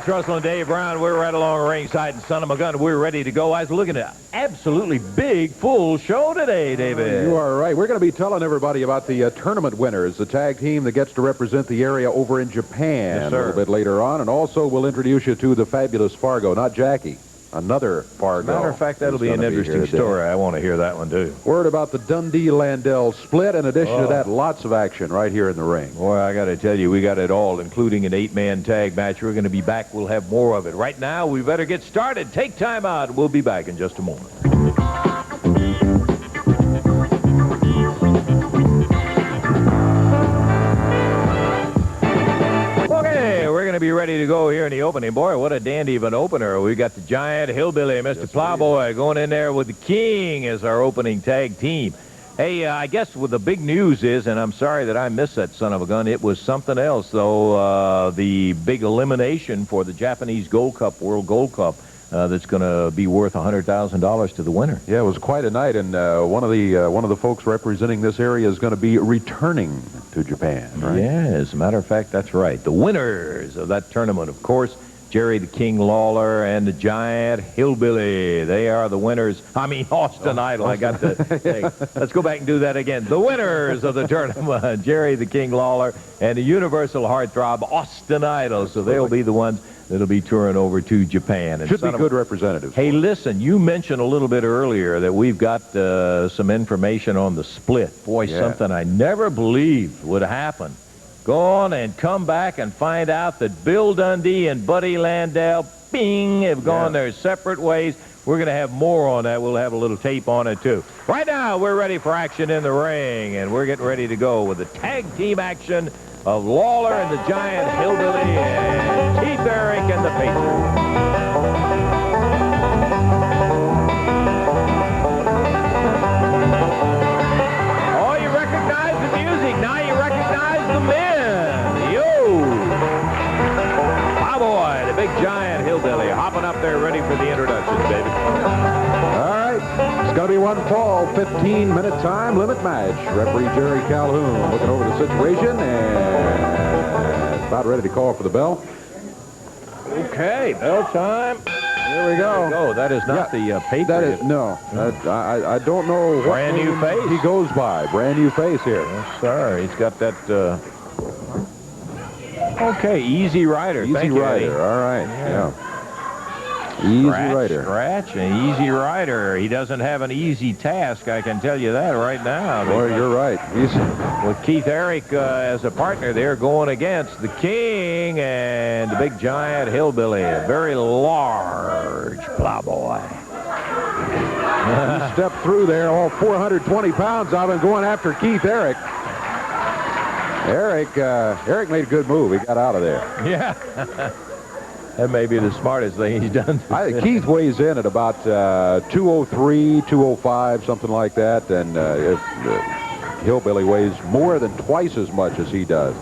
Memphis Wrestling, Dave Brown. We're right along ringside in son of a gun. We're ready to go. I was looking at an absolutely big, full show today, David. You are right. We're going to be telling everybody about the tournament winners, the tag team that gets to represent the area over in Japan. Yes, sir. A little bit later on. And also we'll introduce you to the fabulous Fargo, not Jackie. Another Fargo. Matter of fact, that'll be an interesting story. I want to hear that one, too. Word about the Dundee Landel split. In addition to that, lots of action right here in the ring. Boy, I got to tell you, we got it all, including an 8-man tag match. We're going to be back. We'll have more of it. Right now, we better get started. Take time out. We'll be back in just a moment. Going to be ready to go here in the opening. Boy, what a dandy of an opener. We got the Giant, Hillbilly, Mr. Plowboy going in there with the King as our opening tag team. Hey, I guess what the big news is, and I'm sorry that I missed that son of a gun, it was something else, though, the big elimination for the Japanese Gold Cup, World Gold Cup, that's going to be worth $100,000 to the winner. Yeah, it was quite a night, and one of the folks representing this area is going to be returning to Japan, right? Yeah, as a matter of fact, that's right. The winners of that tournament, of course, Jerry the King Lawler and the Giant Hillbilly. They are the winners. I mean, Austin Idol. I got to say, let's go back and do that again. The winners of the tournament, Jerry the King Lawler and the Universal Heartthrob Austin Idol. So they'll be the ones that'll be touring over to Japan. And should be good representatives. Hey, listen, you mentioned a little bit earlier that we've got some information on the split. Boy, something I never believed would happen. Go on and come back and find out that Bill Dundee and Buddy Landel, bing, have gone their separate ways. We're going to have more on that. We'll have a little tape on it, too. Right now, we're ready for action in the ring, and we're getting ready to go with the tag team action of Lawler and the Giant Hillbilly and Keith Eric and the Pacers. Oh, you recognize the music. Now you recognize the men. Yo! My boy, the big Giant Hillbilly, hopping up there ready for the introductions, baby. All right. It's going to be one fall, 15-minute time limit match. Referee Jerry Calhoun looking over the situation and about ready to call for the bell. Okay, bell time. Here we go. No, that is not the Patriot. That is, no. I don't know what brand new face he goes by. Brand new face here. Yes, sir. He's got that. Okay, Easy Ryder. Easy Ryder. All right. Yeah. Easy Ryder. Scratch and Easy Ryder. He doesn't have an easy task, I can tell you that right now. Boy, you're right. With Keith Eric as a partner there going against the King and the big Giant Hillbilly. A very large plowboy. He stepped through there, all 420 pounds of him going after Keith Eric. Eric made a good move. He got out of there. Yeah. That may be the smartest thing he's done. Keith weighs in at about 203, 205, something like that. And Hillbilly weighs more than twice as much as he does.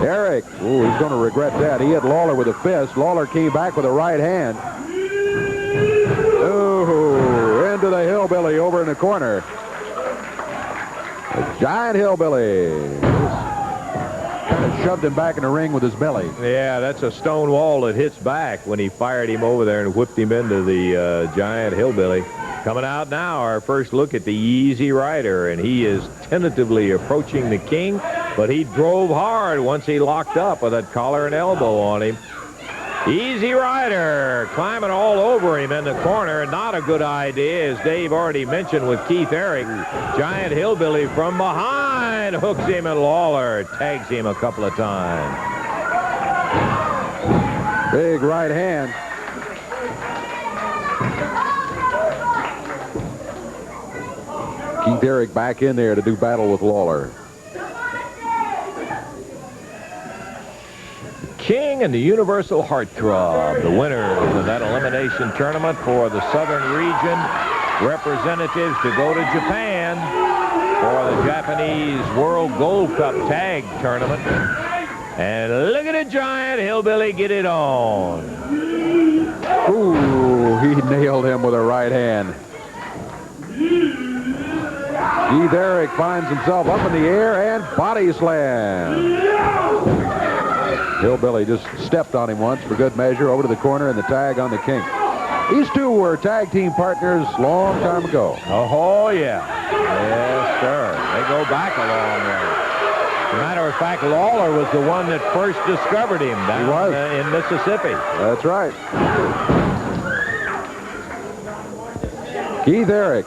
Eric, ooh, he's going to regret that. He hit Lawler with a fist. Lawler came back with a right hand. Ooh, into the Hillbilly over in the corner. The Giant Hillbilly. Kind of shoved him back in the ring with his belly. Yeah, that's a stone wall that hits back when he fired him over there and whipped him into the Giant Hillbilly. Coming out now, our first look at the Easy Rider, and he is tentatively approaching the King, but he drove hard once he locked up with that collar and elbow on him. Easy Rider climbing all over him in the corner. Not a good idea, as Dave already mentioned with Keith Eric. Giant Hillbilly from behind hooks him, and Lawler tags him a couple of times. Big right hand. Keith Eric back in there to do battle with Lawler. King and the Universal Heartthrob, the winners of that elimination tournament for the Southern region. Representatives to go to Japan for the Japanese World Gold Cup Tag Tournament. And look at the Giant Hillbilly get it on. Ooh, he nailed him with a right hand. Keith Eric finds himself up in the air and body slam. Hillbilly just stepped on him once for good measure, over to the corner, and the tag on the King. These two were tag team partners long time ago. Oh, yeah. Yes, sir. They go back a long way. As a matter of fact, Lawler was the one that first discovered him down in Mississippi. That's right. Keith Eric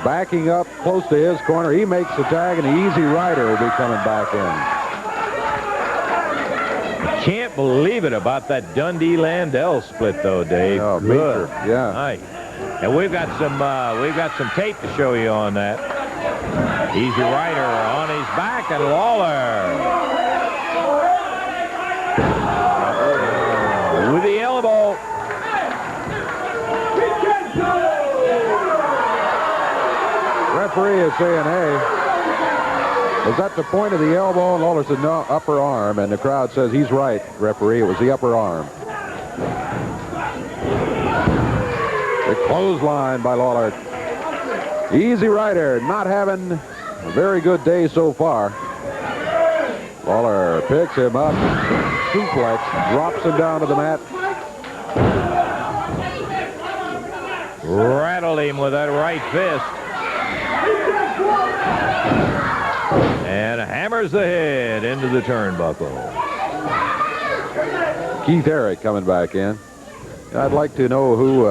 backing up close to his corner. He makes the tag, and the Easy Rider will be coming back in. Can't believe it about that Dundee Landel split, though, Dave. Oh, good. Yeah. Nice. And we've got some tape to show you on that. Easy Rider on his back, and Lawler with the elbow. Referee is saying, hey, was that the point of the elbow? And Lawler said, no, upper arm. And the crowd says, he's right, referee. It was the upper arm. The clothesline by Lawler. Easy Rider not having a very good day so far. Lawler picks him up, suplex, drops him down to the mat. Rattled him with that right fist. And hammers the head into the turnbuckle. Keith Eric coming back in. I'd like to know who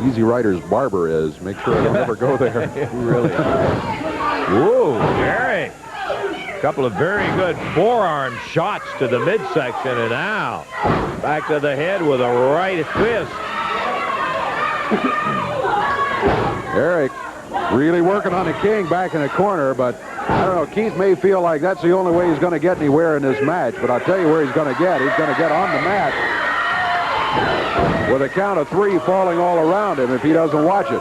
Easy Rider's barber is. Make sure I don't ever go there. Really. Whoa, Eric. A couple of very good forearm shots to the midsection, and now back to the head with a right fist. Eric really working on the King back in the corner, but I don't know, Keith may feel like that's the only way he's going to get anywhere in this match, but I'll tell you where he's going to get. He's going to get on the mat with a count of 3 falling all around him if he doesn't watch it.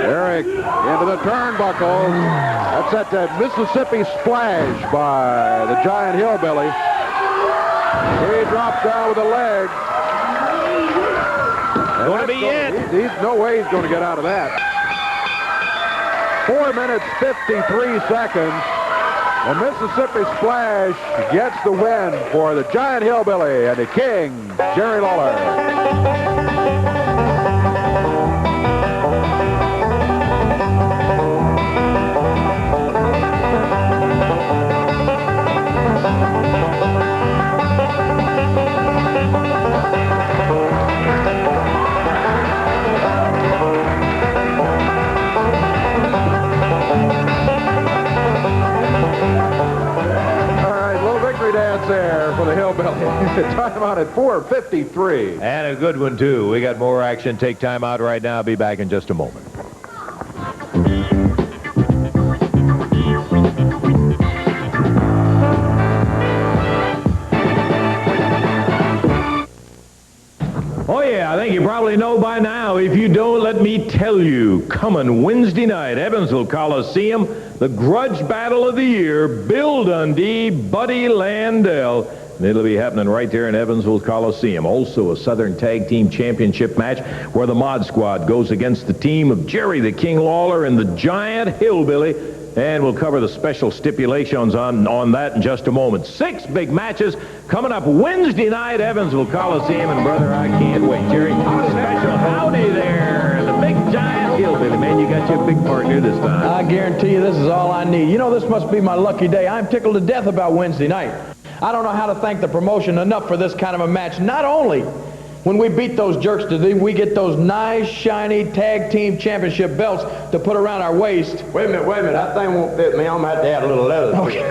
Eric into the turnbuckle. That's that Mississippi splash by the Giant Hillbilly. He drops down with a leg. Going to be it. He's no way he's going to get out of that. 4 minutes, 53 seconds. The Mississippi Splash gets the win for the Giant Hillbilly and the King, Jerry Lawler. There for the Hillbilly. Time out at 4:53. And a good one, too. We got more action. Take time out right now. Be back in just a moment. Oh, yeah, I think you probably know by now. If you don't, let me tell you. Coming Wednesday night, Evansville Coliseum, the grudge battle of the year, Bill Dundee, Buddy Landel. And it'll be happening right there in Evansville Coliseum. Also a Southern Tag Team Championship match where the Mod Squad goes against the team of Jerry the King Lawler and the Giant Hillbilly. And we'll cover the special stipulations on that in just a moment. 6 big matches coming up Wednesday night, Evansville Coliseum. And, brother, I can't wait. Jerry, special howdy there. The big Giant Hillbilly. Man, you got your big partner this time. I guarantee you this is all I need. You know, this must be my lucky day. I'm tickled to death about Wednesday night. I don't know how to thank the promotion enough for this kind of a match. Not only when we beat those jerks, we get those nice, shiny tag team championship belts to put around our waist. Wait a minute. That thing won't fit me. I'm going to have to add a little leather. Okay.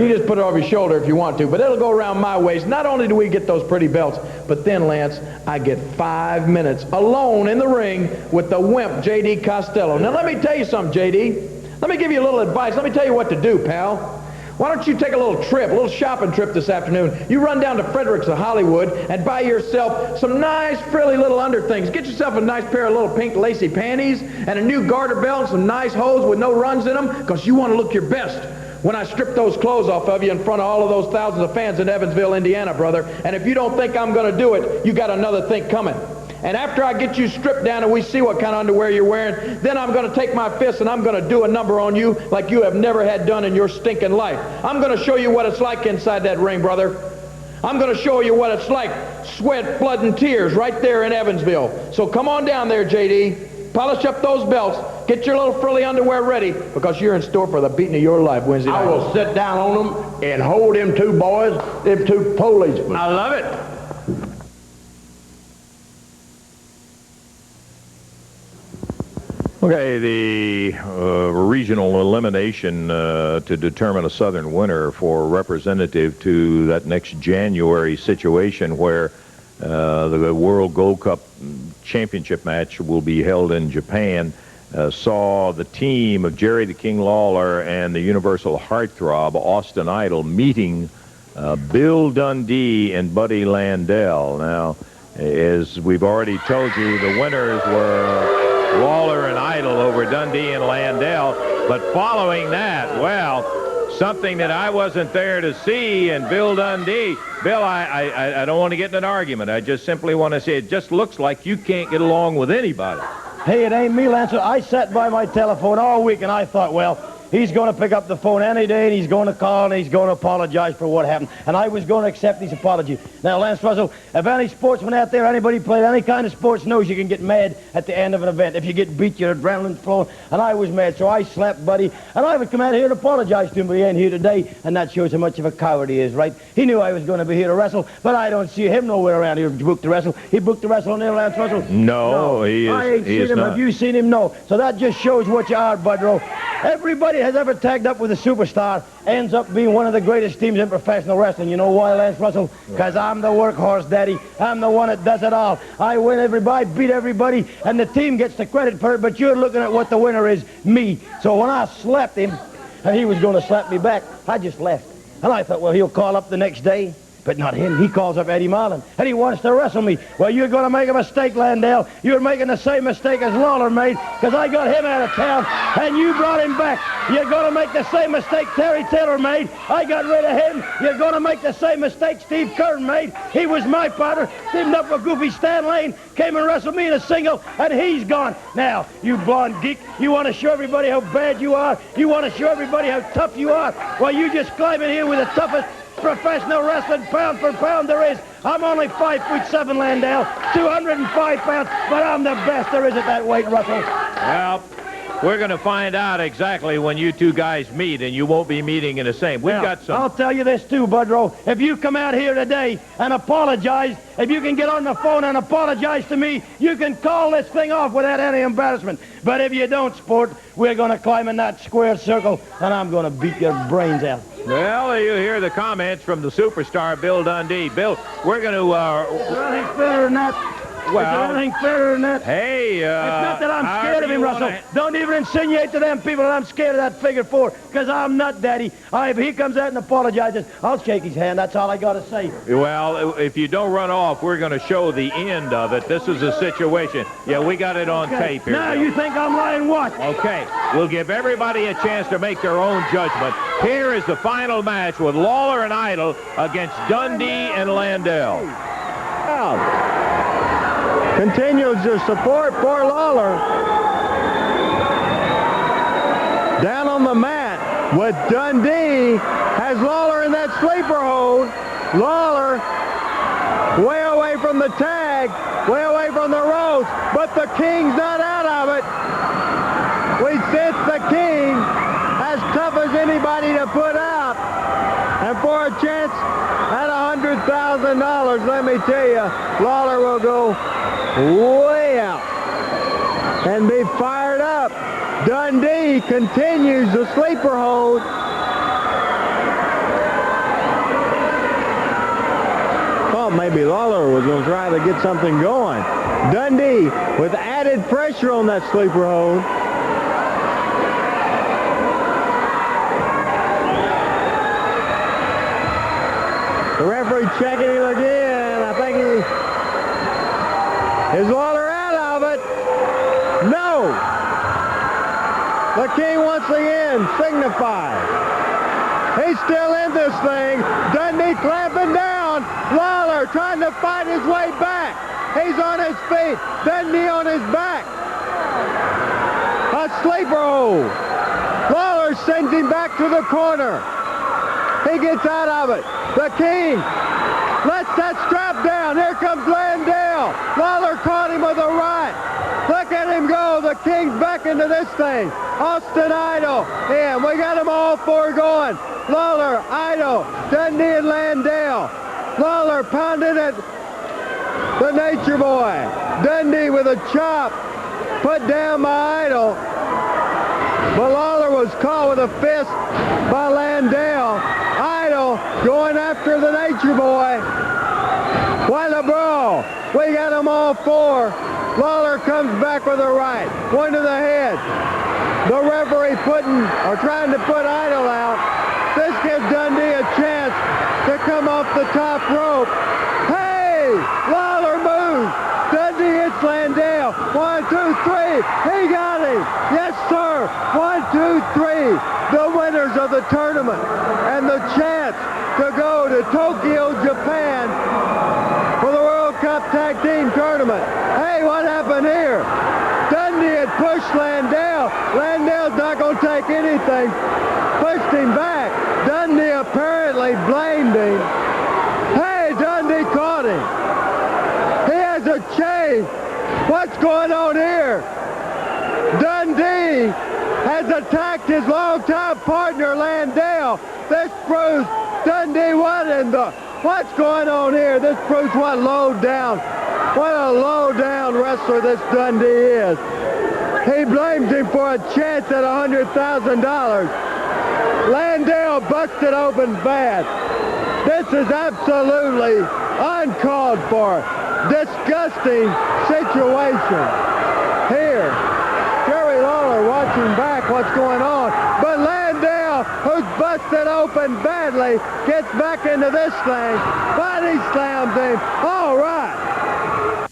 You just put it over your shoulder if you want to, but it'll go around my waist. Not only do we get those pretty belts, but then, Lance, I get 5 minutes alone in the ring with the wimp, J.D. Costello. Now, let me tell you something, J.D. Let me give you a little advice. Let me tell you what to do, pal. Why don't you take a little shopping trip this afternoon? You run down to Fredericks of Hollywood and buy yourself some nice, frilly little underthings. Get yourself a nice pair of little pink lacy panties and a new garter belt and some nice hose with no runs in them, because you want to look your best when I strip those clothes off of you in front of all of those thousands of fans in Evansville, Indiana, brother. And if you don't think I'm going to do it, you got another thing coming. And after I get you stripped down and we see what kind of underwear you're wearing, then I'm going to take my fist and I'm going to do a number on you like you have never had done in your stinking life. I'm going to show you what it's like inside that ring, brother. I'm going to show you what it's like. Sweat, blood, and tears right there in Evansville. So come on down there, J.D. Polish up those belts. Get your little frilly underwear ready because you're in store for the beating of your life Wednesday night. I will sit down on them and hold them two boys, them two policemen. I love it. Okay, the regional elimination to determine a Southern winner for representative to that next January situation where the World Gold Cup Championship match will be held in Japan saw the team of Jerry the King Lawler and the Universal Heartthrob Austin Idol meeting Bill Dundee and Buddy Landel. Now, as we've already told you, the winners were Lawler and Idol over Dundee and Landel, but following that, well, something that I wasn't there to see, and Bill Dundee, Bill, I don't want to get in an argument. I just simply want to say it just looks like you can't get along with anybody. Hey, it ain't me, Lancer. I sat by my telephone all week, and I thought, well, he's going to pick up the phone any day, and he's going to call, and he's going to apologize for what happened. And I was going to accept his apology. Now, Lance Russell, if any sportsman out there, anybody played any kind of sports knows you can get mad at the end of an event. If you get beat, your adrenaline's flowing. And I was mad, so I slapped Buddy. And I would come out here to apologize to him, but he ain't here today. And that shows how much of a coward he is, right? He knew I was going to be here to wrestle, but I don't see him nowhere around here to book to wrestle. He booked to wrestle there, Lance Russell? No, he is. I ain't seen him. Not. Have you seen him? No. So that just shows what you are, Budrow. Everybody has ever tagged up with a superstar ends up being one of the greatest teams in professional wrestling. You know why, Lance Russell? Because I'm the workhorse, Daddy. I'm the one that does it all. I win everybody, beat everybody, and the team gets the credit for it, but you're looking at what the winner is, me. So when I slapped him, and he was going to slap me back, I just left. And I thought, well, he'll call up the next day. But not him. He calls up Eddie Marlin, and he wants to wrestle me. Well, you're going to make a mistake, Landel. You're making the same mistake as Lawler made, because I got him out of town, and you brought him back. You're going to make the same mistake Terry Taylor made. I got rid of him. You're going to make the same mistake Steve Curran made. He was my partner, teamed up with Goofy Stan Lane, came and wrestled me in a single, and he's gone. Now, you blonde geek, you want to show everybody how bad you are? You want to show everybody how tough you are? Well, you just climb in here with the toughest professional wrestling pound for pound there is. I'm only 5'7", Landel, 205 pounds, but I'm the best there is at that weight, Russell. Well, we're going to find out exactly when you two guys meet, and you won't be meeting in the same. We've got some. I'll tell you this too, Budrow. If you come out here today and apologize, if you can get on the phone and apologize to me, you can call this thing off without any embarrassment. But if you don't, sport, we're going to climb in that square circle, and I'm going to beat your brains out. Well, you hear the comments from the superstar, Bill Dundee. Bill, we're going to... Is there anything better than that? Well, is there anything better than that? Hey, it's not that I'm scared of him, Russell. Don't even insinuate to them people that I'm scared of that figure four, because I'm not, Daddy. If he comes out and apologizes, I'll shake his hand. That's all I got to say. Well, if you don't run off, we're going to show the end of it. This is a situation. Yeah, we got it on tape here. Now, Bill, you think I'm lying what? Okay, we'll give everybody a chance to make their own judgment. Here is the final match with Lawler and Idol against Dundee and Landel. Continues to support for Lawler. Down on the mat with Dundee has Lawler in that sleeper hold. Lawler way away from the tag, way away from the ropes, but the King's not out of it. We sense the King as tough as anybody to put out. And for a chance at $100,000, let me tell you, Lawler will go way out and be fired up. Dundee continues the sleeper hold. Well, maybe Lawler was going to try to get something going. Dundee with added pressure on that sleeper hold. The referee checking him again. I think is Lawler out of it? No. The King once again signifies. He's still in this thing. Dundee clamping down. Lawler trying to fight his way back. He's on his feet. Dundee on his back. A sleeper hold. Lawler sends him back to the corner. He gets out of it. The King lets that strap down. Here comes Landel. Lawler caught him with a right. Look at him go. The King's back into this thing. Austin Idol. And we got them all four going. Lawler, Idol, Dundee and Landel. Lawler pounding it. The Nature Boy. Dundee with a chop. Put down by Idol. But Lawler was caught with a fist by Landel. Idol going after the Nature Boy. What a brawl. We got them all four. Lawler comes back with a right. One to the head. The referee trying to put Idol out. This gives Dundee a chance to come off the top rope. Hey! Lawler moves. Dundee hits Landel. 1, 2, 3. He got him. Yes, sir. 1, 2, 3. The winners of the tournament and the chance to go to Tokyo, Japan for the World Cup Tag Team Tournament. Hey, what happened here? Dundee had pushed Landel. Landel's not going to take anything. Pushed him back. Dundee apparently blamed him. Hey, Dundee caught him. He has a chain. What's going on here? Dundee has attacked his longtime partner, Landel. This proves Dundee what's going on here? This proves what a low down wrestler this Dundee is. He blames him for a chance at $100,000. Landel busted open bad. This is absolutely uncalled for. Disgusting situation. Here, Jerry Lawler watching back what's going on. But Landel, who's busted open badly, gets back into this thing. Body slams him. All right.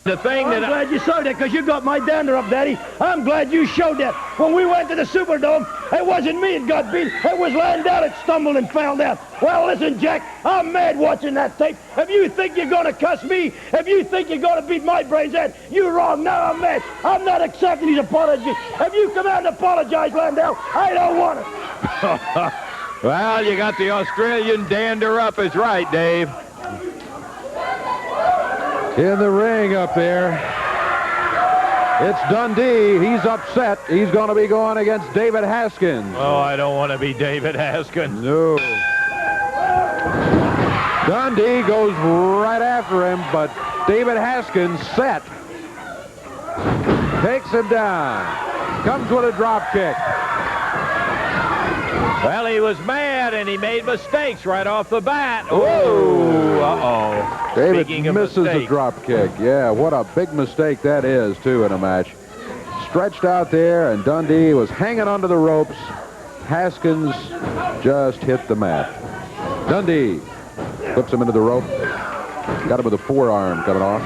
I'm glad you saw that because you got my dander up, Daddy. I'm glad you showed that. When we went to the Superdome, it wasn't me that got beat. It was Landel that stumbled and fell down. Well, listen, Jack, I'm mad watching that tape. If you think you're going to cuss me, if you think you're going to beat my brains out, you're wrong. Now I'm mad. I'm not accepting these apologies. If you come out and apologize, Landel, I don't want it. Well, you got the Australian dander up is right, Dave. In the ring up there, it's Dundee. He's upset. He's going to be going against David Haskins. Oh, I don't want to be David Haskins. No. Dundee goes right after him, but David Haskins set. Takes him down. Comes with a drop kick. Well, he was mad, and he made mistakes right off the bat. Whoa! Uh-oh. David misses the drop kick. Yeah, what a big mistake that is, too, in a match. Stretched out there, and Dundee was hanging onto the ropes. Haskins just hit the mat. Dundee flips him into the rope. Got him with a forearm coming off.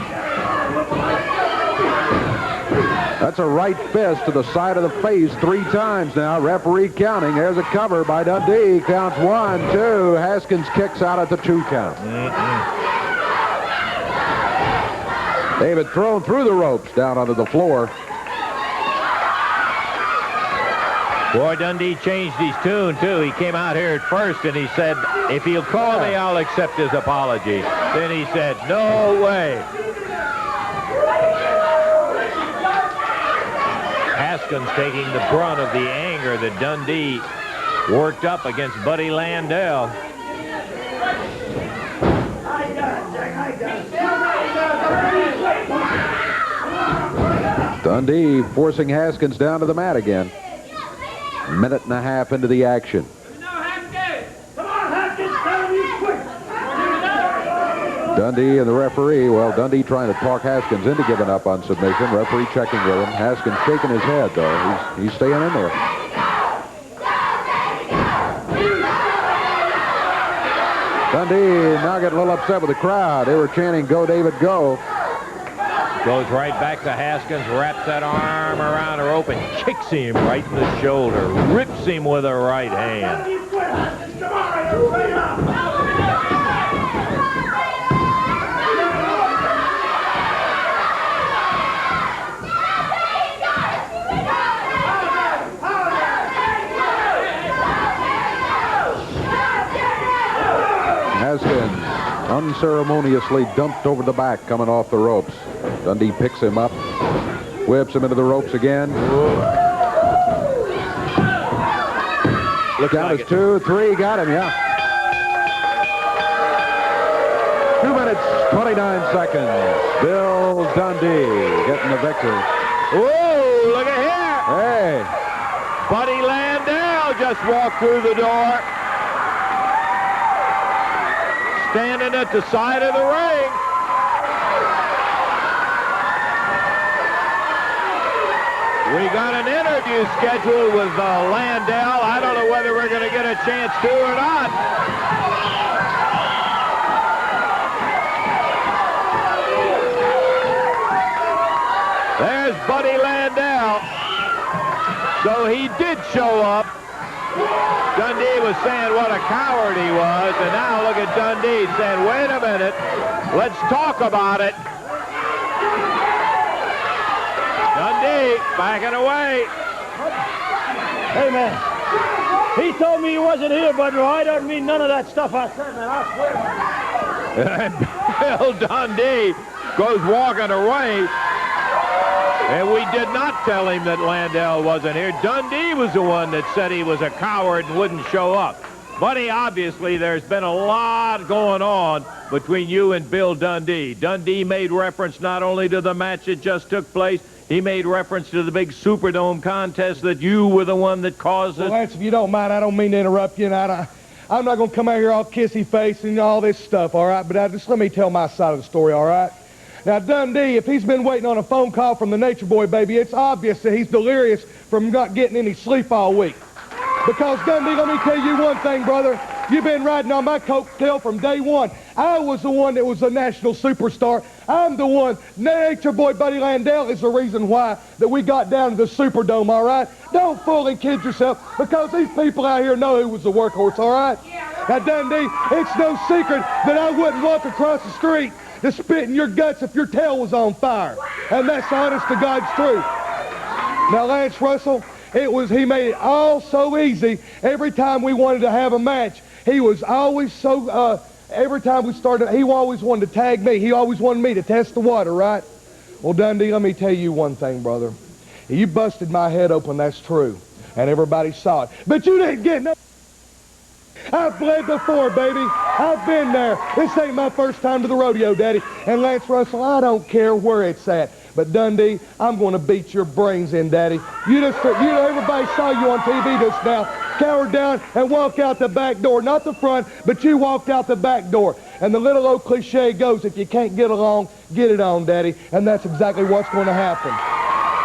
That's a right fist to the side of the face 3 times now. Referee counting. There's a cover by Dundee. Counts 1, 2. Haskins kicks out at the 2 count. David thrown through the ropes down onto the floor. Boy, Dundee changed his tune, too. He came out here at first, and he said, if he'll call me, I'll accept his apology. Then he said, no way. Haskins taking the brunt of the anger that Dundee worked up against Buddy Landel. Dundee forcing Haskins down to the mat again. Minute and a half into the action. Dundee and the referee, well, Dundee trying to talk Haskins into giving up on submission. Referee checking with him. Haskins shaking his head, though. He's staying in there. Dundee now getting a little upset with the crowd. They were chanting, "Go, David, go." Goes right back to Haskins, wraps that arm around the rope and kicks him right in the shoulder. Rips him with a right hand. unceremoniously dumped over the back coming off the ropes. Dundee picks him up, whips him into the ropes again. Look out, it's 2, 3, got him, yeah. 2 minutes, 29 seconds. Bill Dundee getting the victory. Whoa, look at here. Hey. Buddy Landel just walked through the door. Standing at the side of the ring. We got an interview scheduled with Landel. I don't know whether we're going to get a chance to or not. There's Buddy Landel. So he did show up. Dundee was saying what a coward he was, and now look at Dundee saying, wait a minute, let's talk about it. Dundee backing away. Hey, man, he told me he wasn't here, but I don't mean none of that stuff I said, man, I swear. Bill Dundee goes walking away. And we did not tell him that Landel wasn't here. Dundee was the one that said he was a coward and wouldn't show up. Buddy, obviously, there's been a lot going on between you and Bill Dundee. Dundee made reference not only to the match that just took place, he made reference to the big Superdome contest that you were the one that caused it. Well, Lance, if you don't mind, I don't mean to interrupt you, and I'm not going to come out here all kissy face and all this stuff, all right? But just let me tell my side of the story, all right? Now, Dundee, if he's been waiting on a phone call from the Nature Boy, baby, it's obvious that he's delirious from not getting any sleep all week. Because, Dundee, let me tell you one thing, brother. You've been riding on my coattail from day one. I was the one that was a national superstar. I'm the one. Nature Boy Buddy Landel is the reason why that we got down to the Superdome, all right? Don't fool and kid yourself, because these people out here know who was the workhorse, all right? Now, Dundee, it's no secret that I wouldn't walk across the street to spit in your guts if your tail was on fire. And that's honest to God's truth. Now, Lance Russell, he made it all so easy. Every time we wanted to have a match, he was always so, every time we started, he always wanted to tag me. He always wanted me to test the water, right? Well, Dundee, let me tell you one thing, brother. You busted my head open, that's true. And everybody saw it. But you didn't get no... I've bled before, baby. I've been there. This ain't my first time to the rodeo, Daddy. And Lance Russell, I don't care where it's at. But Dundee, I'm going to beat your brains in, Daddy. Everybody saw you on TV just now. Cower down and walk out the back door. Not the front, but you walked out the back door. And the little old cliche goes, if you can't get along, get it on, Daddy. And that's exactly what's going to happen.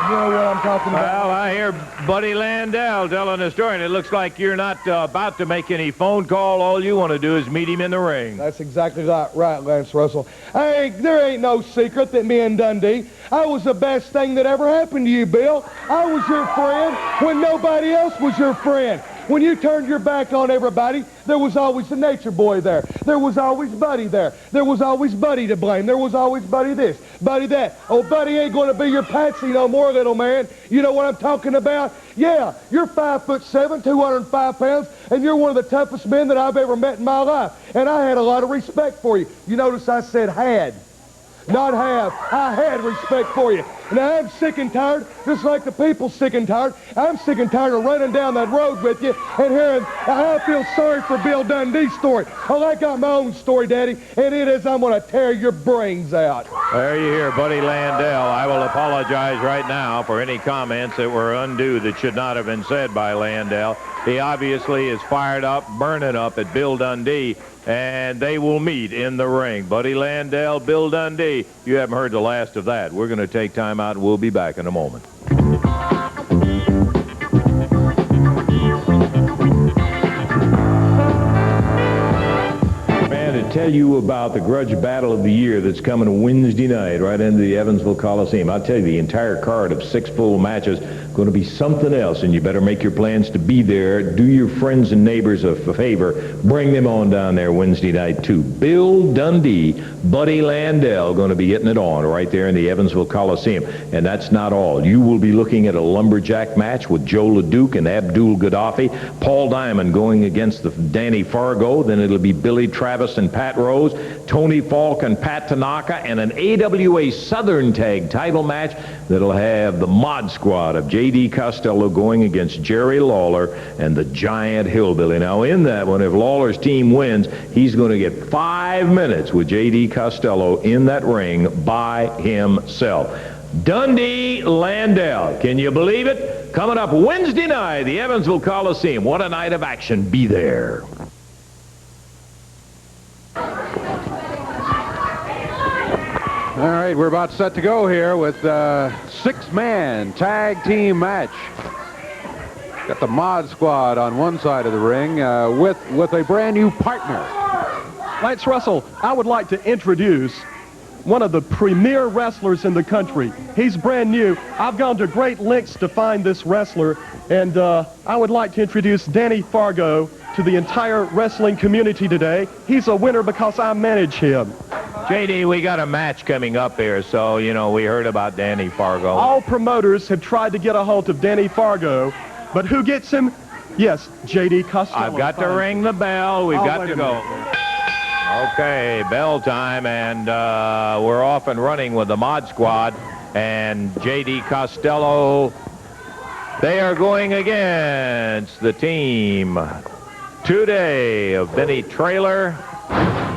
You know what I'm talking about? Well, I hear Buddy Landel telling a story, and it looks like you're not about to make any phone call. All you want to do is meet him in the ring. That's exactly right, Lance Russell. There ain't no secret that me and Dundee, I was the best thing that ever happened to you, Bill. I was your friend when nobody else was your friend. When you turned your back on everybody, there was always the Nature Boy there. There was always Buddy there. There was always Buddy to blame. There was always Buddy this, Buddy that. Oh, Buddy ain't going to be your patsy no more, little man. You know what I'm talking about? Yeah, you're 5'7", 205 pounds, and you're one of the toughest men that I've ever met in my life. And I had a lot of respect for you. You notice I said had, not have. I had respect for you. And I'm sick and tired, just like the people sick and tired. I'm sick and tired of running down that road with you and hearing how I feel sorry for Bill Dundee's story. Oh, I got my own story, Daddy, and it is I'm going to tear your brains out. There you hear Buddy Landel. I will apologize right now for any comments that were undue that should not have been said by Landel. He obviously is fired up, burning up at Bill Dundee, and they will meet in the ring. Buddy Landel, Bill Dundee. You haven't heard the last of that. We're going to take time out, and we'll be back in a moment. To tell you about the grudge battle of the year that's coming Wednesday night right into the Evansville Coliseum. I'll tell you, the entire card of 6 full matches going to be something else, and you better make your plans to be there. Do your friends and neighbors a favor. Bring them on down there Wednesday night, too. Bill Dundee, Buddy Landel going to be hitting it on right there in the Evansville Coliseum. And that's not all. You will be looking at a lumberjack match with Joe LeDuc and Abdul Gaddafi. Paul Diamond going against the Danny Fargo. Then it'll be Billy Travis and Pat Rose, Tony Falk and Pat Tanaka, and an AWA Southern Tag title match that'll have the Mod Squad of J.D. Costello going against Jerry Lawler and the Giant Hillbilly. Now, in that one, if Lawler's team wins, he's going to get 5 minutes with J.D. Costello in that ring by himself. Dundee Landel. Can you believe it? Coming up Wednesday night, the Evansville Coliseum. What a night of action. Be there. All right, we're about set to go here with a 6-man tag team match. Got the Mod Squad on one side of the ring with a brand new partner. Lance Russell, I would like to introduce one of the premier wrestlers in the country. He's brand new. I've gone to great lengths to find this wrestler, and I would like to introduce Danny Fargo to the entire wrestling community today. He's a winner because I manage him. J.D., we got a match coming up here, so, you know, we heard about Danny Fargo. All promoters have tried to get a hold of Danny Fargo, but who gets him? Yes, J.D. Costello. I've got to ring the bell. We've got to go. Minute. Okay, bell time, and we're off and running with the Mod Squad and J.D. Costello. They are going against the team today of Benny Traylor,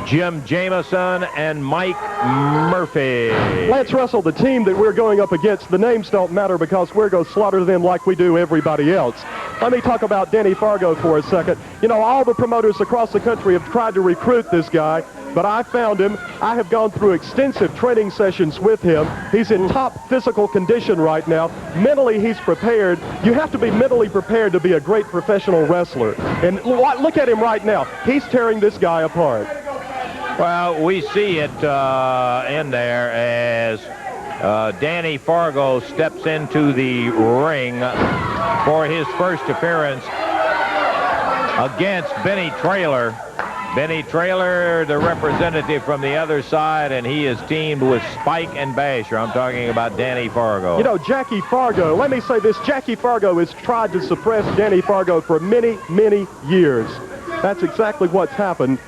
Jim Jamison, and Mike Murphy. Lance Russell, the team that we're going up against, the names don't matter because we're going to slaughter them like we do everybody else. Let me talk about Danny Fargo for a second. You know, all the promoters across the country have tried to recruit this guy, but I found him. I have gone through extensive training sessions with him. He's in top physical condition right now. Mentally, he's prepared. You have to be mentally prepared to be a great professional wrestler. And look at him right now. He's tearing this guy apart. Well, we see it in there as Danny Fargo steps into the ring for his first appearance against Benny Traylor. Benny Traylor, the representative from the other side, and he is teamed with Spike and Basher. I'm talking about Danny Fargo. You know, Jackie Fargo, let me say this. Jackie Fargo has tried to suppress Danny Fargo for many, many years. That's exactly what's happened.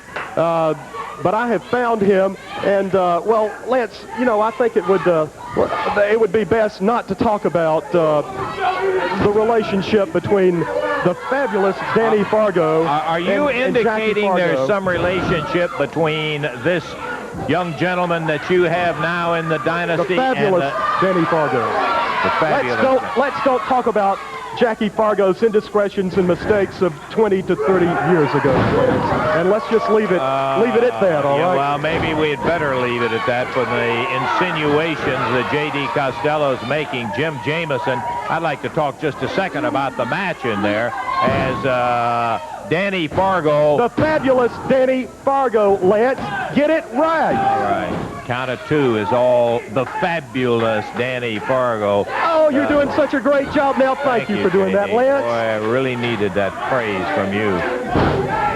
But I have found him, and, well, Lance, you know, I think it would be best not to talk about the relationship between the fabulous Danny Fargo Are you and indicating Jackie there's Fargo. some relationship between this young gentleman that you have now in the dynasty The fabulous and Danny Fargo. the fabulous... Let's don't talk about Jackie Fargo's indiscretions and mistakes of 20 to 30 years ago, Lance. And let's just leave it at that, all right? Well, maybe we'd better leave it at that for the insinuations that J.D. Costello's making. Jim Jamison, I'd like to talk just a second about the match in there as Danny Fargo... The fabulous Danny Fargo, Lance. Get it right. All right. Count of two is all the fabulous Danny Fargo. Oh, you're doing such a great job now. Thank you for doing that, J.D. Lance. Boy, I really needed that praise from you.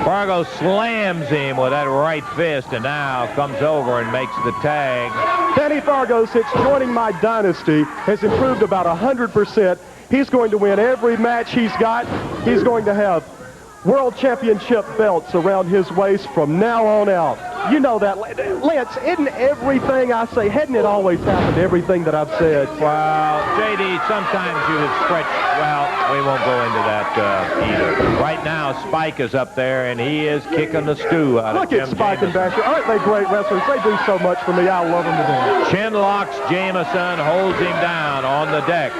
Fargo slams him with that right fist and now comes over and makes the tag. Danny Fargo, since joining my dynasty, has improved about 100%. He's going to win every match he's got. He's going to have world championship belts around his waist from now on out. You know that. Lance, isn't everything I say, hadn't it always happened, everything that I've said? Well, J.D., sometimes you would stretch. Well, we won't go into that either. Right now, Spike is up there, and he is kicking the stew out of Jim Look at Spike and Jamison. Basher. Aren't they great wrestlers? They do so much for me. I love them to death. Chin locks Jamison, holds him down on the deck.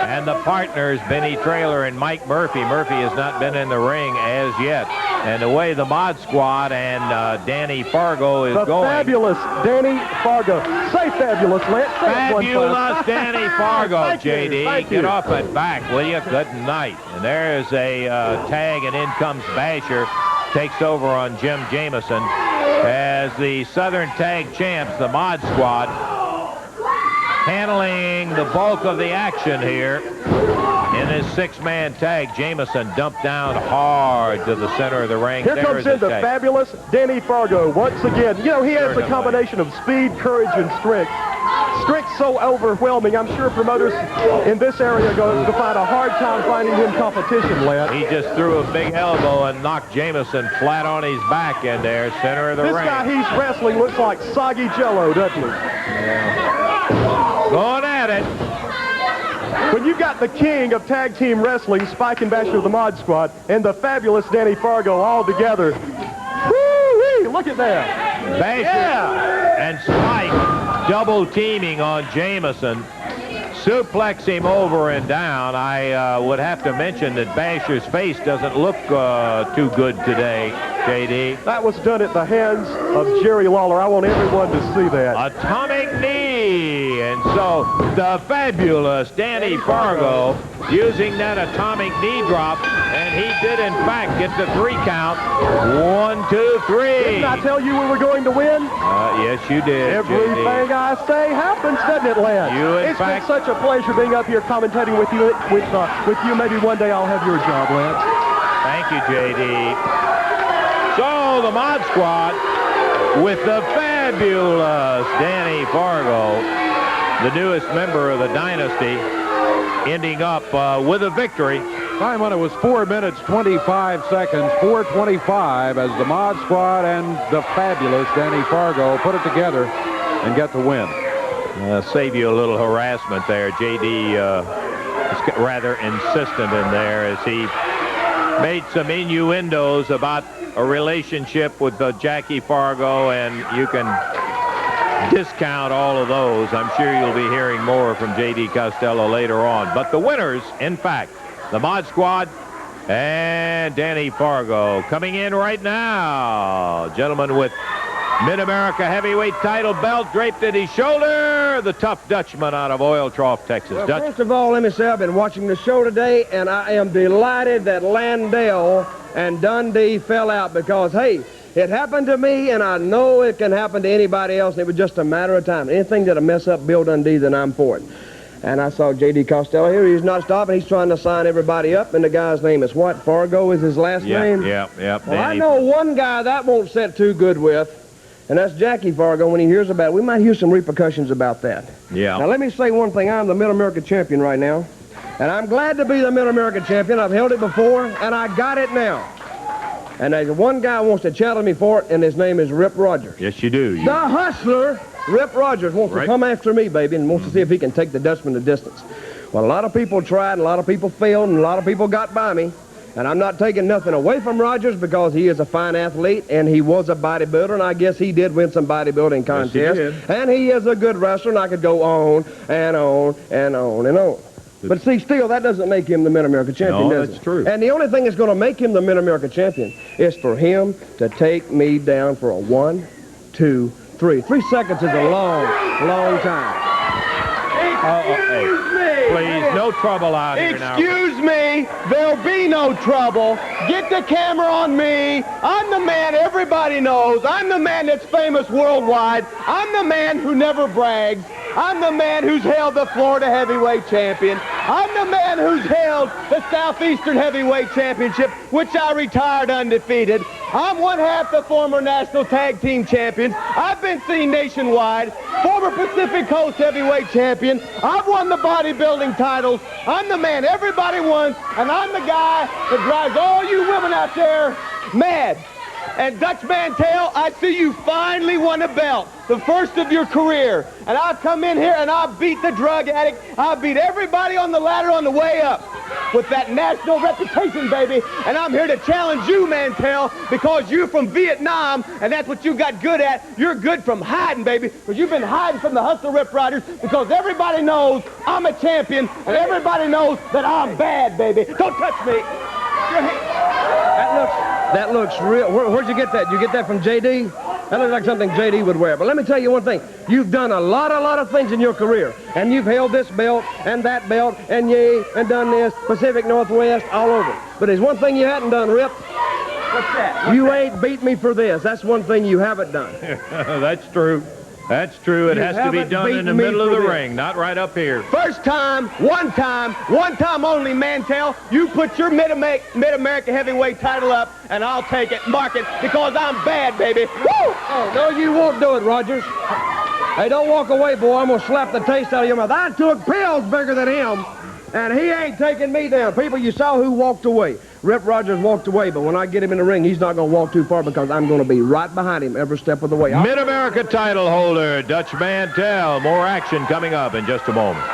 And the partners, Benny Traylor and Mike Murphy. Murphy has not been in the ring as yet. And the way the Mod Squad and Danny Fargo is going. The fabulous Danny Fargo. Say fabulous, Lance. Say it one Fabulous time. Danny Fargo, Thank you. J.D. Thank Get you. off that back, will you? Good night. And there's a tag, and in comes Basher. Takes over on Jim Jamison as the Southern Tag Champs, the Mod Squad, handling the bulk of the action here. In his six-man tag, Jamison dumped down hard to the center of the ring. Here comes in the fabulous Danny Fargo once again. You know, he has a Certainly. combination of speed, courage, and strength. strength so overwhelming, I'm sure promoters in this area are going to find a hard time finding him competition, Lance. He just threw a big elbow and knocked Jamison flat on his back in there, center of the ring. This guy he's wrestling looks like soggy jello, doesn't he? Yeah. Going at it. When you got the king of tag team wrestling, Spike and Basher of the Mod Squad, and the fabulous Danny Fargo all together, woo-wee, look at that. Basher and Spike double teaming on Jamison. Suplex him over and down. I would have to mention that Basher's face doesn't look too good today, JD. That was done at the hands of Jerry Lawler. I want everyone to see that. Atomic knee. And so the fabulous Danny Fargo using that atomic knee drop, and he did in fact get the 3 count. 1, 2, 3. Didn't I tell you we were going to win? Yes, you did. Everything JD. I say happens, doesn't it, Lance? It's been such a pleasure being up here commentating with you. With you, maybe one day I'll have your job, Lance. Thank you, JD. So the Mod Squad with the fabulous Danny Fargo, the newest member of the dynasty, ending up with a victory. Time when it was 4 minutes, 25 seconds, 4:25 as the Mod Squad and the fabulous Danny Fargo put it together and get the win. Save you a little harassment there. JD is rather insistent in there as he made some innuendos about a relationship with Jackie Fargo, and you can discount all of those. I'm sure you'll be hearing more from JD Costello later on. But the winners, in fact, the Mod Squad and Danny Fargo coming in right now. Gentlemen with Mid-America heavyweight title belt draped at his shoulder, the tough Dutchman out of Oil Trough, Texas. Well, first of all, let me say I've been watching the show today, and I am delighted that Landel and Dundee fell out because, hey, it happened to me, and I know it can happen to anybody else, and it was just a matter of time. Anything that'll mess up Bill Dundee, then I'm for it. And I saw J.D. Costello here. He's not stopping. He's trying to sign everybody up, and the guy's name is what? Fargo is his last name? Yeah. Well, I know one guy that won't set too good with, and that's Jackie Fargo. When he hears about it, we might hear some repercussions about that. Yeah. Now, let me say one thing. I'm the Mid-America champion right now, and I'm glad to be the Mid-America champion. I've held it before, and I got it now. And there's one guy who wants to challenge me for it, and his name is Rip Rogers. Yes, you do. The Hustler, Rip Rogers, wants to come after me, baby, and wants to see if he can take the Dutchman the distance. Well, a lot of people tried, and a lot of people failed, and a lot of people got by me. And I'm not taking nothing away from Rogers because he is a fine athlete, and he was a bodybuilder, and I guess he did win some bodybuilding contests. Yes, he did. And he is a good wrestler, and I could go on and on and on and on. But see, still, that doesn't make him the Mid-America champion, does it? That's true. And the only thing that's going to make him the Mid-America champion is for him to take me down for a 1, 2, 3. 3 seconds is a long, long time. Excuse me! Please, no trouble out here now. Excuse me, there'll be no trouble. Get the camera on me. I'm the man everybody knows. I'm the man that's famous worldwide. I'm the man who never brags. I'm the man who's held the Florida Heavyweight Champion. I'm the man who's held the Southeastern Heavyweight Championship, which I retired undefeated. I'm one half the former National Tag Team Champions. I've been seen nationwide. Former Pacific Coast Heavyweight Champion. I've won the bodybuilding titles. I'm the man everybody wants, and I'm the guy that drives all you women out there mad. And Dutch Mantell, I see you finally won a belt, the first of your career. And I've come in here and I beat the drug addict. I beat everybody on the ladder on the way up with that national reputation, baby. And I'm here to challenge you, Mantell, because you're from Vietnam, and that's what you got good at. You're good from hiding, baby, because you've been hiding from the Hustler Rip Riders, because everybody knows I'm a champion, and everybody knows that I'm bad, baby. Don't touch me. That looks real. Where'd you get that? You get that from J.D.? That looks like something J.D. would wear. But let me tell you one thing. You've done a lot of things in your career. And you've held this belt and that belt and and done this, Pacific Northwest, all over. But there's one thing you hadn't done, Rip. What's that? You ain't beat me for this. That's one thing you haven't done. That's true. That's true. It has to be done in the middle of the ring, not right up here. First time, one time only, Mantell. You put your Mid-America heavyweight title up, and I'll take it, mark it, because I'm bad, baby. Woo! Oh, no, you won't do it, Rogers. Hey, don't walk away, boy. I'm going to slap the taste out of your mouth. I took pills bigger than him, and he ain't taking me down. People, you saw who walked away. Rip Rogers walked away, but when I get him in the ring, he's not going to walk too far because I'm going to be right behind him every step of the way. Mid-America title holder, Dutch Mantell. More action coming up in just a moment.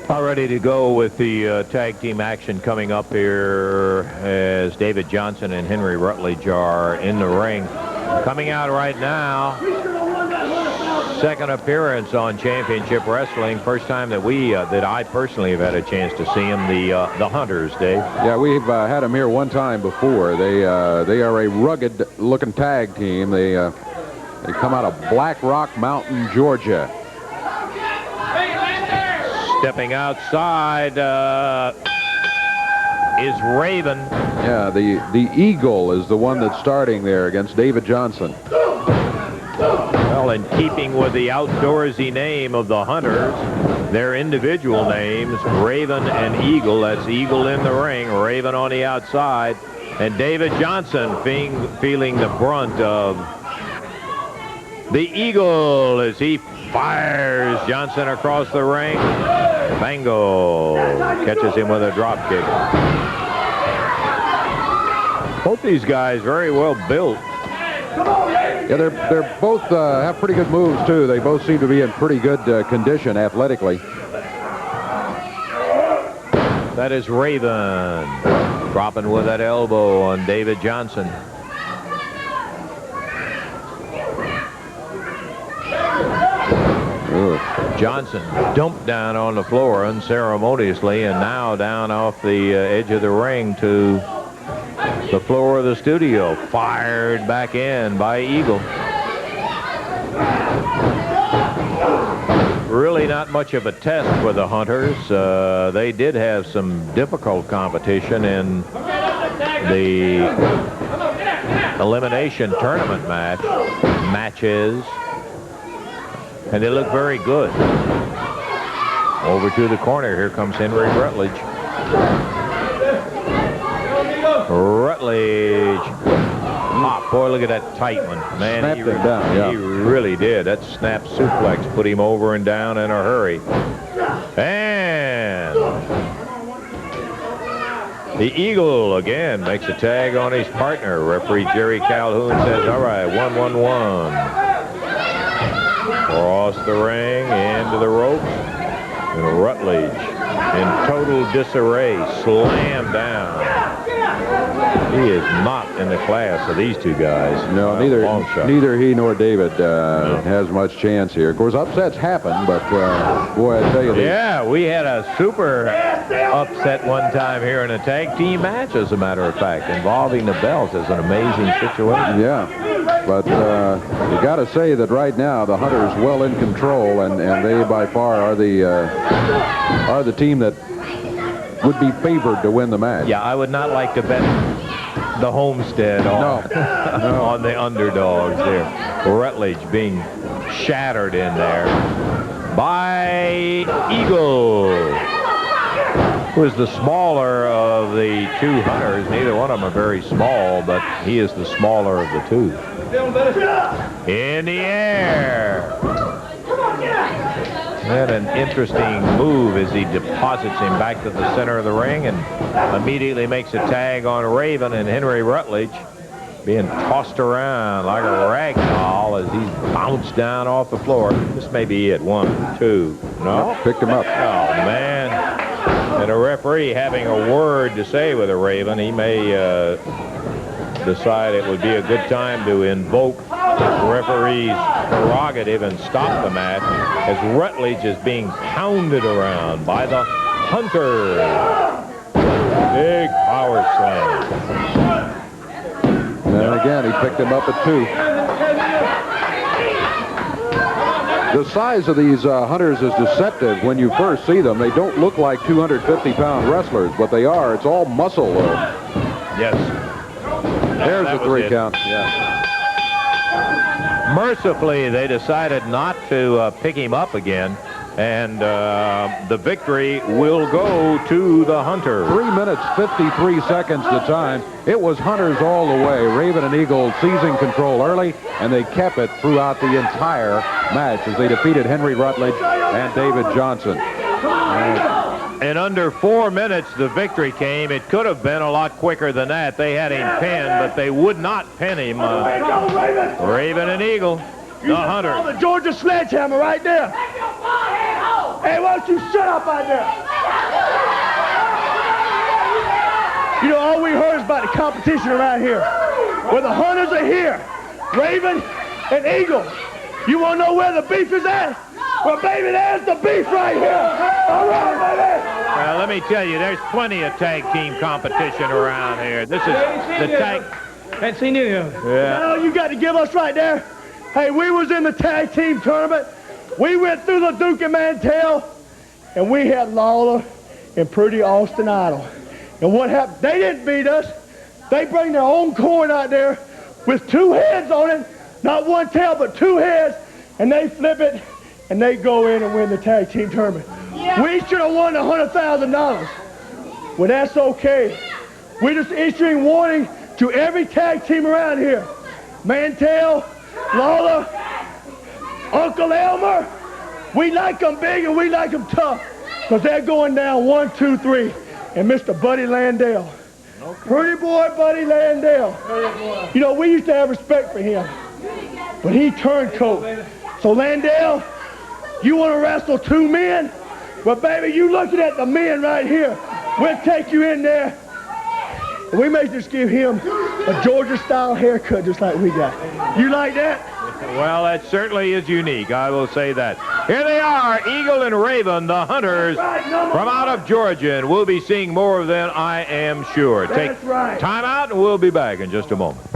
All ready to go with the tag team action coming up here as David Johnson and Henry Rutledge are in the ring. Coming out right now, second appearance on Championship Wrestling. First time that that I personally have had a chance to see them, the Hunters, Dave. Yeah, we've had them here one time before. They are a rugged-looking tag team. They come out of Black Rock Mountain, Georgia. Stepping outside is Raven. Yeah, the Eagle is the one that's starting there against David Johnson. Well, in keeping with the outdoorsy name of the Hunters, their individual names, Raven and Eagle. That's Eagle in the ring, Raven on the outside, and David Johnson feeling the brunt of the Eagle as he fires Johnson across the ring. Bango catches him with a drop kick. Both these guys very well built. Yeah, they're both have pretty good moves too. They both seem to be in pretty good condition athletically. That is Raven dropping with that elbow on David Johnson. Johnson dumped down on the floor unceremoniously and now down off the edge of the ring to the floor of the studio. Fired back in by Eagle. Really not much of a test for the Hunters. They did have some difficult competition in the elimination tournament matches. And they look very good. Over to the corner. Here comes Henry Rutledge. Rutledge. Ah, boy, look at that tight one. Man, Snapped him down, yeah. He really did. That snap suplex put him over and down in a hurry. And the Eagle again makes a tag on his partner. Referee Jerry Calhoun says, all right, 1-1-1. Across the ring, into the ropes, and Rutledge in total disarray, slammed down. He is not in the class of these two guys. No, neither he nor David has much chance here. Of course, upsets happen, but boy, I tell you. Yeah, we had a super upset one time here in a tag team match, as a matter of fact, involving the belts. It's an amazing situation. Yeah, but you got to say that right now the Hunters well in control, and they by far are the team that would be favored to win the match. Yeah, I would not like to bet the Homestead on, on the underdogs there. Rutledge being shattered in there by Eagle, who is the smaller of the two Hunters. Neither one of them are very small, but he is the smaller of the two. In the air. And an interesting move as he deposits him back to the center of the ring and immediately makes a tag on Raven, and Henry Rutledge being tossed around like a rag doll as he's bounced down off the floor. This may be it. 1, 2. No? Picked him up. Oh, man. And a referee having a word to say with a Raven. He may decide it would be a good time to invoke the referee's prerogative and stop the match as Rutledge is being pounded around by the Hunter. Big power slam. And again, he picked him up at 2. The size of these Hunters is deceptive when you first see them. They don't look like 250-pound wrestlers, but they are. It's all muscle. Yes. There's a 3 count. Yeah. Mercifully, they decided not to pick him up again. And the victory will go to the Hunters. 3 minutes, 53 seconds the time. It was Hunters all the way. Raven and Eagle seizing control early, and they kept it throughout the entire match as they defeated Henry Rutledge and David Johnson. In under 4 minutes, the victory came. It could have been a lot quicker than that. They had him pinned, but they would not pin him. Raven and Eagle, the Hunters. The Georgia sledgehammer right there. Hey, why don't you shut up out there? You know, all we heard is about the competition around here. Well, the Hunters are here. Raven and Eagle. You want to know where the beef is at? Well, baby, there's the beef right here. All right, baby. Well, let me tell you, there's plenty of tag team competition around here. This is the tag. Ain't seen any of them. Yeah. Now you got to give us right there. Hey, we was in the tag team tournament. We went through the Duke and Mantell, and we had Lawler and Pretty Austin Idol. And what happened? They didn't beat us. They bring their own coin out there with 2 heads on it, not 1 tail, but 2 heads, and they flip it, and they go in and win the tag team tournament. Yeah. We should have won $100,000. Well, that's okay. We're just issuing warning to every tag team around here. Mantell, Lawler, Uncle Elmer, we like them big and we like them tough, because they're going down 1, 2, 3. And Mr. Buddy Landel. Okay. Pretty boy Buddy Landel. You know, we used to have respect for him, but he turned coat. So Landel, you want to wrestle 2 men? Well, baby, you looking at the men right here. We'll take you in there, and we may just give him a Georgia-style haircut just like we got. You like that? Well, that certainly is unique. I will say that. Here they are, Eagle and Raven, the Hunters from out of Georgia, and we'll be seeing more of them, I am sure. Take time out, and we'll be back in just a moment.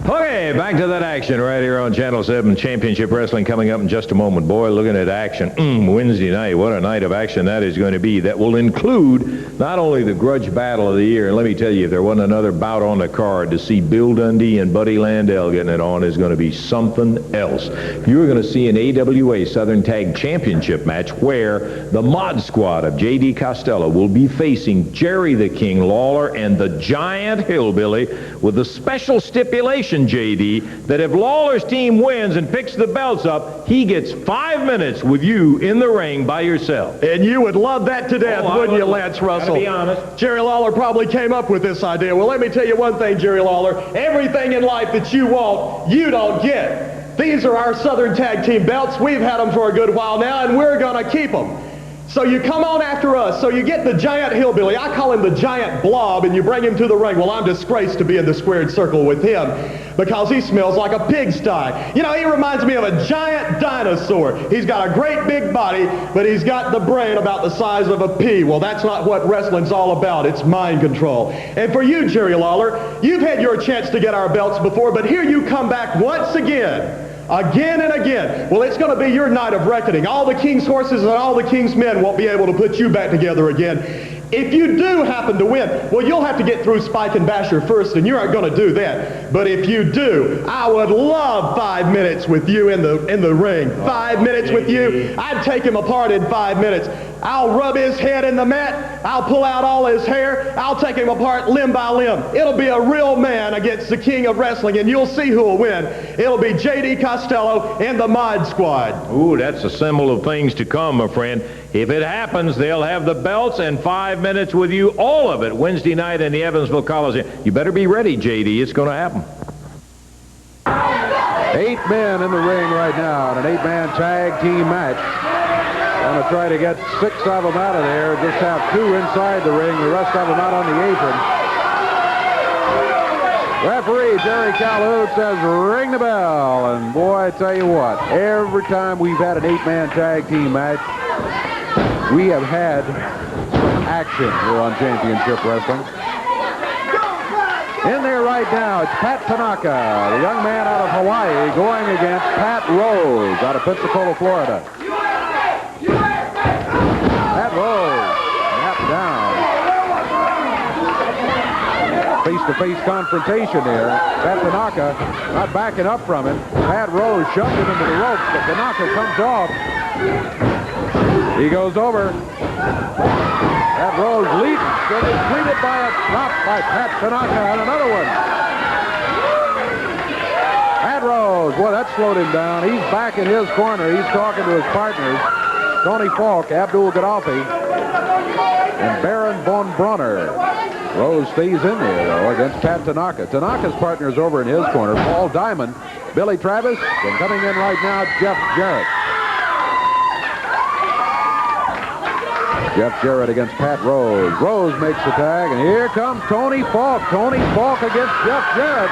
Okay, back to that action right here on Channel 7 Championship Wrestling coming up in just a moment. Boy, looking at action. Wednesday night, what a night of action that is going to be. That will include not only the grudge battle of the year, and let me tell you, if there wasn't another bout on the card, to see Bill Dundee and Buddy Landel getting it on is going to be something else. You're going to see an AWA Southern Tag Championship match where the Mod Squad of J.D. Costello will be facing Jerry the King Lawler and the Giant Hillbilly, with a special stipulation, J.D., that if Lawler's team wins and picks the belts up, he gets 5 minutes with you in the ring by yourself. And you would love that to death, wouldn't you, Lance Russell? To be honest. Jerry Lawler probably came up with this idea. Well, let me tell you one thing, Jerry Lawler. Everything in life that you want, you don't get. These are our Southern Tag Team belts. We've had them for a good while now, and we're going to keep them. So you come on after us. So you get the Giant Hillbilly. I call him the Giant Blob, and you bring him to the ring. Well, I'm disgraced to be in the squared circle with him because he smells like a pigsty. You know, he reminds me of a giant dinosaur. He's got a great big body, but he's got the brain about the size of a pea. Well, that's not what wrestling's all about. It's mind control. And for you, Jerry Lawler, you've had your chance to get our belts before, but here you come back once again. Again and again. Well, it's going to be your night of reckoning. All the King's horses and all the King's men won't be able to put you back together again. If you do happen to win, well, you'll have to get through Spike and Basher first, and you aren't going to do that. But if you do, I would love 5 minutes with you in the ring. 5 minutes with you. I'd take him apart in 5 minutes. I'll rub his head in the mat. I'll pull out all his hair. I'll take him apart limb by limb. It'll be a real man against the King of Wrestling, and you'll see who will win. It'll be J.D. Costello and the Mod Squad. Ooh, that's a symbol of things to come, my friend. If it happens, they'll have the belts and 5 minutes with you, all of it, Wednesday night in the Evansville Coliseum. You better be ready, J.D. It's going to happen. 8 men in the ring right now in an 8-man tag team match. Going to try to get 6 of them out of there. Just have 2 inside the ring, the rest of them out on the apron. Referee Jerry Calhoun says ring the bell. And boy, I tell you what, every time we've had an 8-man tag team match, we have had some action here on Championship Wrestling. In there right now, it's Pat Tanaka, the young man out of Hawaii, going against Pat Rose out of Pensacola, Florida. Pat Rose, tapped down. face-to-face confrontation there. Pat Tanaka not backing up from him. Pat Rose shoved him into the ropes, but Tanaka comes off. He goes over. Pat Rose leads. Then is greeted by a drop by Pat Tanaka and another one. Pat Rose, boy, that slowed him down. He's back in his corner. He's talking to his partners. Tony Falk, Abdul Gaddafi, and Baron von Bronner. Rose stays in there, though, against Pat Tanaka. Tanaka's partner's over in his corner. Paul Diamond, Billy Travis, and coming in right now, Jeff Jarrett. Jeff Jarrett against Pat Rose. Rose makes the tag, and here comes Tony Falk. Tony Falk against Jeff Jarrett.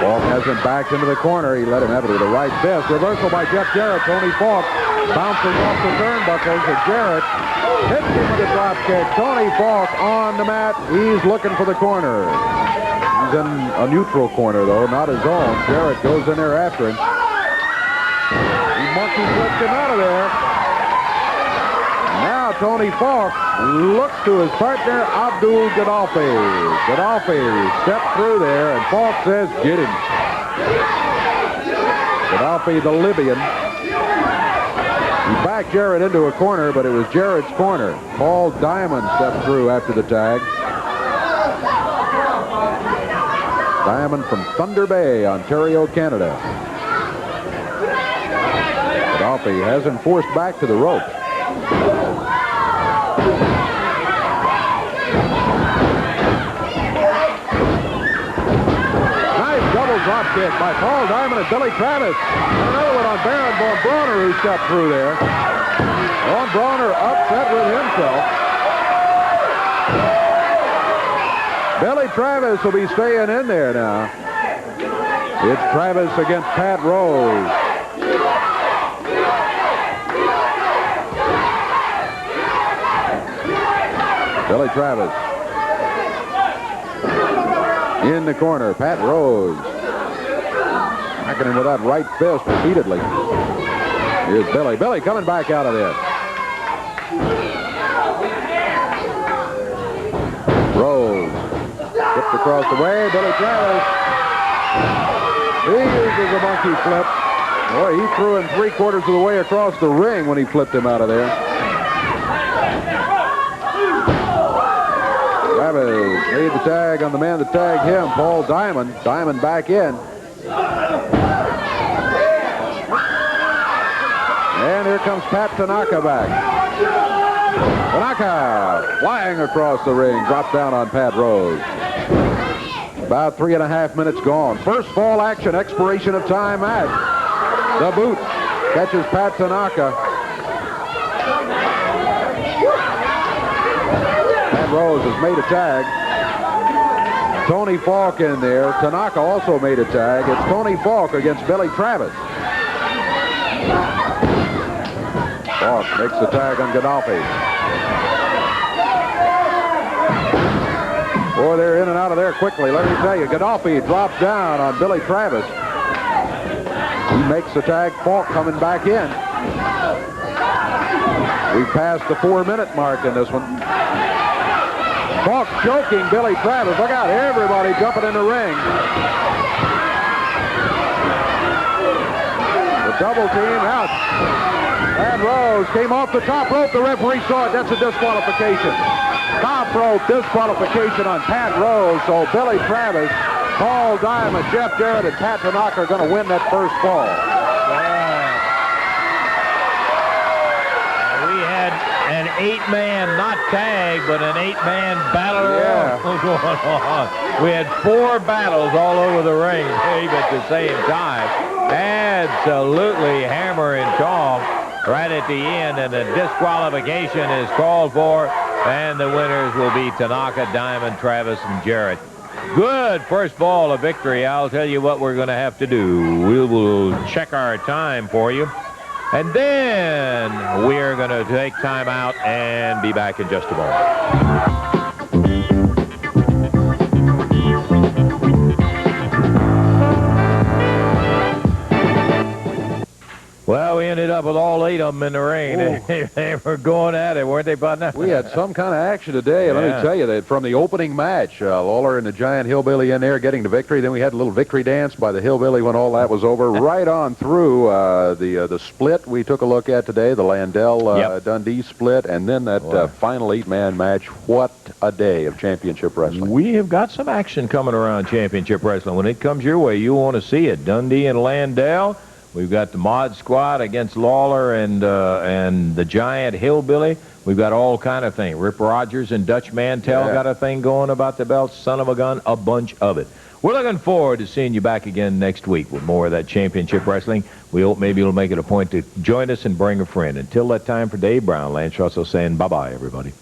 Falk has him backed into the corner. He let him have it with a right fist. Reversal by Jeff Jarrett. Tony Falk bouncing off the turnbuckles, and Jarrett hits him with a drop kick. Tony Falk on the mat. He's looking for the corner. He's in a neutral corner, though, not his own. Jarrett goes in there after him. He monkey flipped him out of there. Now Tony Falk looks to his partner, Abdul Gaddafi. Gaddafi stepped through there, and Falk says, get him. Gaddafi, the Libyan. He backed Jarrett into a corner, but it was Jarrett's corner. Paul Diamond stepped through after the tag. Diamond from Thunder Bay, Ontario, Canada. Gaddafi has him forced back to the rope. Nice double drop kick by Paul Diamond and Billy Travis. And another one on Baron von Bronner, who stepped through there. Von Bronner upset with himself. Billy Travis will be staying in there now. It's Travis against Pat Rose. Billy Travis in the corner. Pat Rose knocking him with that right fist repeatedly. Here's Billy. Billy coming back out of there. Rose flipped across the way. Billy Travis. He uses a monkey flip. Boy, he threw him 3/4 of the way across the ring when he flipped him out of there. Travis made the tag on the man that tagged him, Paul Diamond. Diamond back in. And here comes Pat Tanaka back. Tanaka flying across the ring, dropped down on Pat Rose. About 3.5 minutes gone. First fall action, expiration of time match. The boot catches Pat Tanaka. Pat Rose has made a tag. Tony Falk in there. Tanaka also made a tag. It's Tony Falk against Billy Travis. Falk makes the tag on Gaddafi. Boy, they're in and out of there quickly. Let me tell you, Gaddafi drops down on Billy Travis. He makes the tag. Falk coming back in. We passed the 4-minute mark in this one. Falk choking Billy Travis. Look out, everybody jumping in the ring. The double team out. And Rose came off the top rope. The referee saw it. That's a disqualification. Top rope disqualification on Pat Rose. So Billy Travis, Paul Diamond, Jeff Jarrett, and Pat Tanaka are going to win that first fall. We had an 8-man, not tag, but an 8-man battle going on. We had 4 battles all over the ring at the same time. Absolutely hammer and tong right at the end, and the disqualification is called for, and the winners will be Tanaka, Diamond, Travis, and Jarrett. Good first ball of victory. I'll tell you what we're going to have to do. We will check our time for you, and then we are going to take time out and be back in just a moment. Well, we ended up with all 8 of them in the ring. They were going at it, weren't they, partner? We had some kind of action today. Yeah. Let me tell you that from the opening match, Lawler and the Giant Hillbilly in there getting the victory. Then we had a little victory dance by the Hillbilly when all that was over. Right on through the split we took a look at today, the Landel Dundee split, and then that final 8-man match. What a day of championship wrestling. We have got some action coming around championship wrestling. When it comes your way, you want to see it. Dundee and Landel. We've got the Mod Squad against Lawler and the Giant Hillbilly. We've got all kind of things. Rip Rogers and Dutch Mantell got a thing going about the belts. Son of a gun, a bunch of it. We're looking forward to seeing you back again next week with more of that championship wrestling. We hope maybe you'll make it a point to join us and bring a friend. Until that time, for Dave Brown, Lance Russell saying bye-bye, everybody.